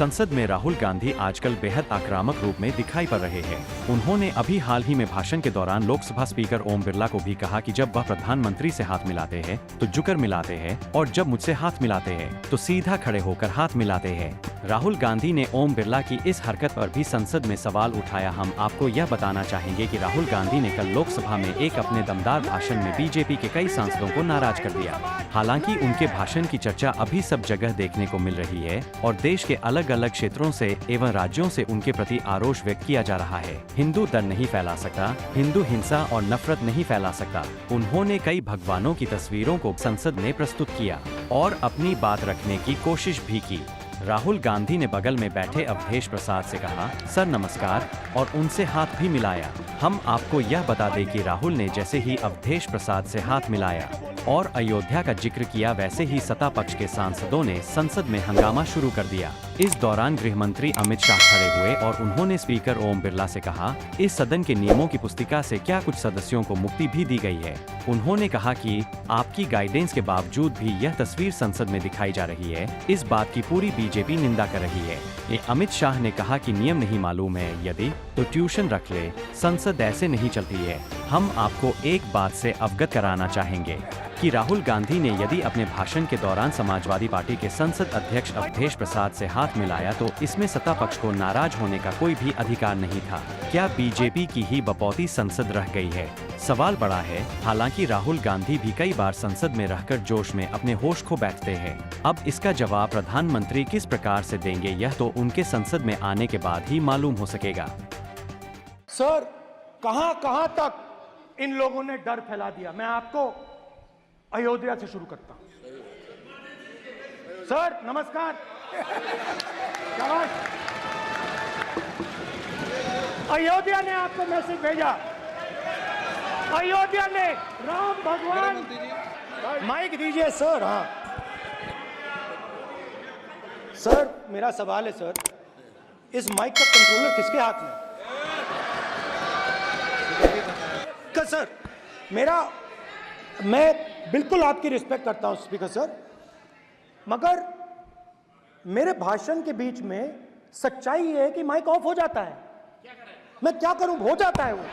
संसद में राहुल गांधी आजकल बेहद आक्रामक रूप में दिखाई पड़ रहे हैं। उन्होंने अभी हाल ही में भाषण के दौरान लोकसभा स्पीकर ओम बिरला को भी कहा कि जब वह प्रधानमंत्री से हाथ मिलाते हैं तो झुककर मिलाते हैं और जब मुझसे हाथ मिलाते हैं तो सीधा खड़े होकर हाथ मिलाते हैं। राहुल गांधी ने ओम बिरला की इस हरकत पर भी संसद में सवाल उठाया। हम आपको यह बताना चाहेंगे कि राहुल गांधी ने कल लोकसभा में एक अपने दमदार भाषण में बीजेपी के कई सांसदों को नाराज कर दिया। हालांकि उनके भाषण की चर्चा अभी सब जगह देखने को मिल रही है और देश के अलग अलग क्षेत्रों से एवं राज्यों से उनके प्रति आक्रोश व्यक्त किया जा रहा है। हिंदू डर नहीं फैला सकता, हिंदू हिंसा और नफरत नहीं फैला सकता। उन्होंने कई भगवानों की तस्वीरों को संसद में प्रस्तुत किया और अपनी बात रखने की कोशिश भी की। राहुल गांधी ने बगल में बैठे अवधेश प्रसाद से कहा, सर नमस्कार, और उनसे हाथ भी मिलाया। हम आपको यह बता दें कि राहुल ने जैसे ही अवधेश प्रसाद से हाथ मिलाया और अयोध्या का जिक्र किया, वैसे ही सत्ता पक्ष के सांसदों ने संसद में हंगामा शुरू कर दिया। इस दौरान गृह मंत्री अमित शाह खड़े हुए और उन्होंने स्पीकर ओम बिरला से कहा, इस सदन के नियमों की पुस्तिका से क्या कुछ सदस्यों को मुक्ति भी दी गई है। उन्होंने कहा कि आपकी गाइडेंस के बावजूद भी यह तस्वीर संसद में दिखाई जा रही है। इस बात की पूरी बीजेपी निंदा कर रही है। अमित शाह ने कहा कि नियम नहीं मालूम है, यदि तो ट्यूशन रख ले, संसद ऐसे नहीं चलती है। हम आपको एक बात से अवगत कराना चाहेंगे कि राहुल गांधी ने यदि अपने भाषण के दौरान समाजवादी पार्टी के संसद अध्यक्ष अवधेश प्रसाद से हाथ मिलाया तो इसमें सत्ता पक्ष को नाराज होने का कोई भी अधिकार नहीं था। क्या बीजेपी की ही बपौती संसद रह गई है? सवाल बड़ा है। हालांकि राहुल गांधी भी कई बार संसद में रहकर जोश में अपने होश खो बैठते हैं। अब इसका जवाब प्रधानमंत्री किस प्रकार से देंगे, यह तो उनके संसद में आने के बाद ही मालूम हो सकेगा। सर, कहां तक इन लोगों ने डर फैला दिया। मैं आपको अयोध्या से शुरू करता हूं। सर नमस्कार। अयोध्या ने आपको मैसेज भेजा। अयोध्या ने राम भगवान, माइक दीजिए सर। हाँ सर, मेरा सवाल है सर, इस माइक का कंट्रोलर किसके हाथ में? सर मैं बिल्कुल आपकी रिस्पेक्ट करता हूं स्पीकर सर, मगर मेरे भाषण के बीच में सच्चाई है कि माइक ऑफ हो जाता है। मैं क्या करूं, हो जाता है वो।